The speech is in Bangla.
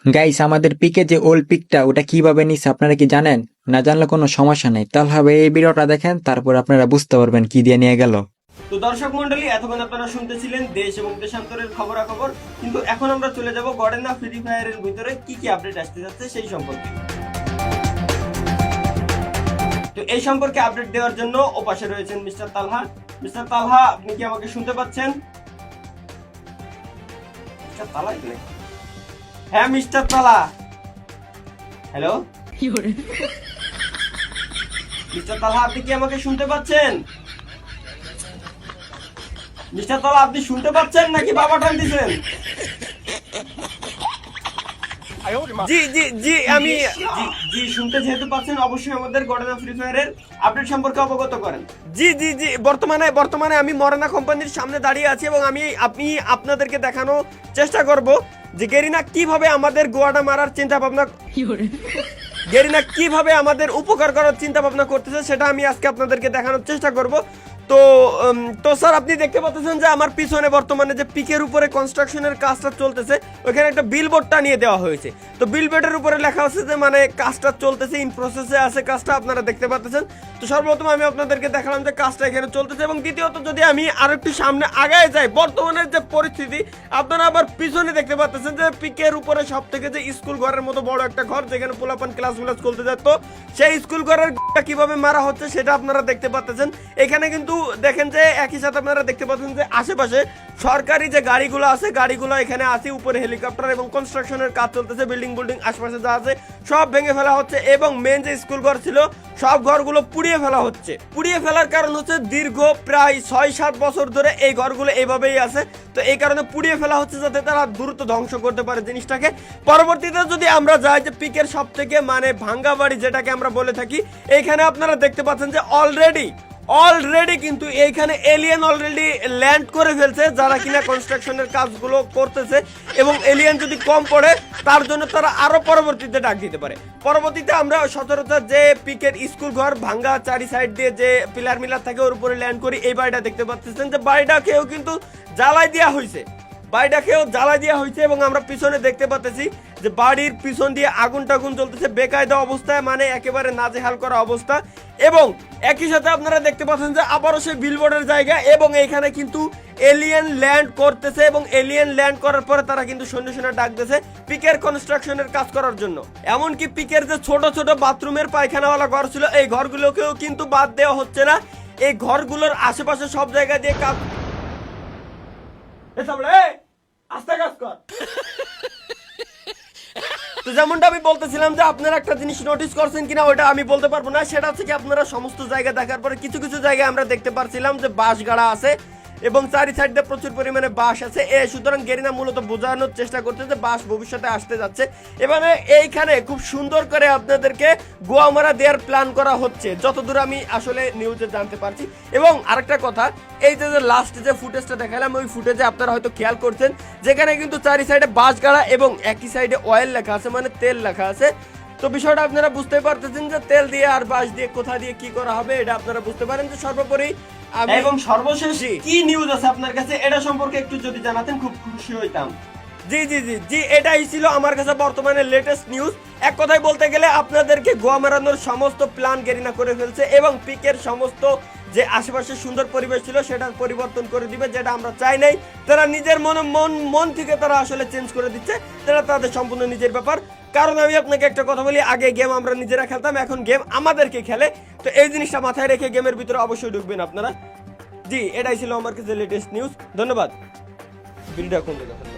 গাইস, আমাদের পিকে যে ওল্ড পিকটা ওটা কিভাবে নিছে আপনারা কি জানেন? না জানলে কোনো সমস্যা নেই, তাহলে এই ভিডিওটা দেখেন, তারপর আপনারা বুঝতে পারবেন কি দিয়ে নিয়ে গেল। তো দর্শক মন্ডলী, এতক্ষণ আপনারা শুনতেছিলেন দেশ এবং দেশান্তরের খবরাখবর, কিন্তু এখন আমরা চলে যাব গডেনা ফ্রি ফায়ারের ভিতরে কি কি আপডেট আসতে যাচ্ছে সেই সম্পর্কে। তো এই সম্পর্কে আপডেট দেওয়ার জন্য ওপাশে রয়েছেন মিস্টার তালহা। মিস্টার তালহা, আপনি কি আমাকে শুনতে পাচ্ছেন? মিস্টার তালহা, হ্যাঁ মিস্টার তালহা, হ্যালো মিস্টার তালহা, আপনি কি আমাকে শুনতে পাচ্ছেন? মিস্টার তালহা, আপনি শুনতে পাচ্ছেন নাকি বাবা টান দিছেন? জি জি জি আমি জি শুনতে যেহেতু পাচ্ছেন, অবশ্যই আমাদের গডেনা ফ্রি ফায়ারের আপডেট সম্পর্কে অবগত করেন। জি জি জি বর্তমানে আমি মরেনা কোম্পানির সামনে দাঁড়িয়ে আছি এবং আপনি আপনাদেরকে দেখানো চেষ্টা করব যে গেরিনা কিভাবে আমাদের গোয়াটা মারার চিন্তা ভাবনা কিভাবে আমাদের উপকার করার চিন্তা ভাবনা করতেছে, সেটা আমি আজকে আপনাদেরকে দেখানোর চেষ্টা করব। তো স্যার, আপনি দেখতে পাচ্ছেন যে আমার পিছনে বর্তমানে যে পিকের উপরে কনস্ট্রাকশনের কাজটা চলতেছে, ওইখানে একটা বিলবোর্ড টানিয়ে দেওয়া হয়েছে। তো বিলবোর্ডের উপরে লেখা আছে যে মানে কাজটা চলতেছে, ইন প্রসেসে আছে কাজটা, আপনারা দেখতে পাচ্ছেন। তো সর্বপ্রথম আমি আপনাদেরকে দেখালাম যে কাজটা এখানে চলতেছে, এবং দ্বিতীয়ত যদি আমি আরো একটু সামনে আগায় যাই, বর্তমানের যে পরিস্থিতি আপনারা আবার পিছনে দেখতে পাচ্ছেন যে পিকের উপরে সব থেকে যে স্কুল ঘরের মতো বড় একটা ঘর, যেখানে পোলাপান ক্লাস করতে যেত, সেই স্কুল ঘরের কিভাবে মারা হচ্ছে সেটা আপনারা দেখতে পাচ্ছেন। এখানে কিন্তু দেখেন যে একই সাথে আপনারা দেখতে পাচ্ছেন যে আশেপাশে সরকারি যে গাড়িগুলো আছে, গাড়িগুলো এখানে আছে, উপরে হেলিকপ্টার এবং কনস্ট্রাকশনের কাজ চলতেছে। বিল্ডিং আশেপাশে যা আছে সব ভেঙে ফেলা হচ্ছে, এবং মেন যে স্কুল ঘর ছিল সব ঘরগুলো পুড়িয়ে ফেলা হচ্ছে। পুড়িয়ে ফেলার কারণ হচ্ছে দীর্ঘ প্রায় 6-7 বছর ধরে এই ঘরগুলো এইভাবেই আছে। তো এই কারণে পুড়িয়ে ফেলা হচ্ছে যাতে তারা দ্রুত ধ্বংস করতে পারে জিনিসটাকে। পরবর্তীতে যদি আমরা যাই যে পিকের সব থেকে মানে ভাঙ্গা বাড়ি যেটাকে আমরা বলে থাকি, এইখানে আপনারা দেখতে পাচ্ছেন যে অলরেডি কিন্তু এইখানে এলিয়েন অলরেডি ল্যান্ড করে ফেলছে, যারা কিনা কনস্ট্রাকশনের কাজগুলো করতেছে। এবং এলিয়েন যদি কম পড়ে তার জন্য তারা আরো পরবর্তীতে ডাক দিতে পারে। পরবর্তীতে আমরা সচরাচর যে পিকের স্কুল ঘর ভাঙ্গা চারি সাইড দিয়ে যে পিলার মিলার থাকে ওর উপরে ল্যান্ড করি, এই বাড়িটা দেখতে পাচ্ছেন যে বাড়িটাকেও কিন্তু জ্বালাই দেওয়া হয়েছে, এবং আমরা পিছনে দেখতে পাচ্ছি যে বাড়ির পিছন দিয়ে আগুন টাগুন জ্বলতেছে বেকায়দা অবস্থায়, মানে একেবারে নাজেহাল করা অবস্থা। এবং একই সাথে আপনারা দেখতে পাচ্ছেন যে আবারও সেই বিলবোর্ডের জায়গা, এবং এইখানে কিন্তু এলিয়েন ল্যান্ড করতেছে, এবং এলিয়েন ল্যান্ড করার পরে তারা কিন্তু সৈন্য ডাকতেছে পিকের কনস্ট্রাকশনের কাজ করার জন্য। এমনকি পিকের যে ছোট ছোট বাথরুমের পায়খানাওয়ালা ঘর ছিল, এই ঘরগুলোকেও কিন্তু বাদ দেওয়া হচ্ছে না। এই ঘরগুলোর আশেপাশে সব জায়গা দিয়ে কাজ আস্তে কাজ কর। তো যেমনটা আমি বলতেছিলাম যে আপনারা একটা জিনিস নোটিস করছেন কিনা ওটা আমি বলতে পারবো না, সেটা হচ্ছে কি আপনারা সমস্ত জায়গা দেখার পরে কিছু কিছু জায়গায় আমরা দেখতে পারছিলাম যে বাঁশ গাড়া আছে, এবং চারি সাইডে প্রচুর পরিমাণে বাঁশ আছে। সুতরাং গেরিনা মূলত বোঝানোর চেষ্টা করছে যে বাঁশ ভবিষ্যতে আসতে যাচ্ছে। এবারে এইখানে খুব সুন্দর করে আপনাদেরকে গোয়ামারা দেওয়ার প্ল্যান করা হচ্ছে, যতদূর আমি আসলে নিউজে জানতে পারছি। এবং আরেকটা কথা, এই যে লাস্ট যে ফুটেজটা দেখালাম, ওই ফুটেজে আপনারা হয়তো খেয়াল করছেন যেখানে কিন্তু চারি সাইডে বাঁশ গাড়া এবং একই সাইডে অয়েল লেখা আছে, মানে তেল লেখা আছে। তো বিষয়টা আপনারা বুঝতে পারতেছেন যে তেল দিয়ে আর বাঁশ দিয়ে কোথা দিয়ে কি করা হবে, এটা আপনারা বুঝতে পারেন। যে সর্বোপরি এবং সর্বশেষ কি নিউজ আছে আপনার কাছে, এটা সম্পর্কে একটু যদি জানাতেন খুব খুশি হইতাম। জি এটাই ছিল আমার কাছে বর্তমানে লেটেস্ট নিউজ। এক কথায় বলতে গেলে আপনাদেরকে গোয়া মারানোর সমস্ত প্ল্যান গেরিনা করে ফেলছে, এবং পিকের সমস্ত যে আশেপাশে সুন্দর পরিবেশ ছিল সেটা পরিবর্তন করে দিবে, যেটা আমরা চাই নাই। তারা নিজের মন থেকে তারা আসলে চেঞ্জ করে দিচ্ছে, তারা তাদের সম্পূর্ণ নিজের ব্যাপার। কারণ আমি আপনাকে একটা কথা বলি, আগে গেম আমরা নিজেরা খেলতাম, এখন গেম আমাদেরকে খেলে। তো এই জিনিসটা মাথায় রেখে গেমের ভিতরে অবশ্যই ঢুকবেন আপনারা। জি, এটাই ছিল আমার কাছে লেটেস্ট নিউজ। ধন্যবাদ। ভিডিওটা কোন জায়গা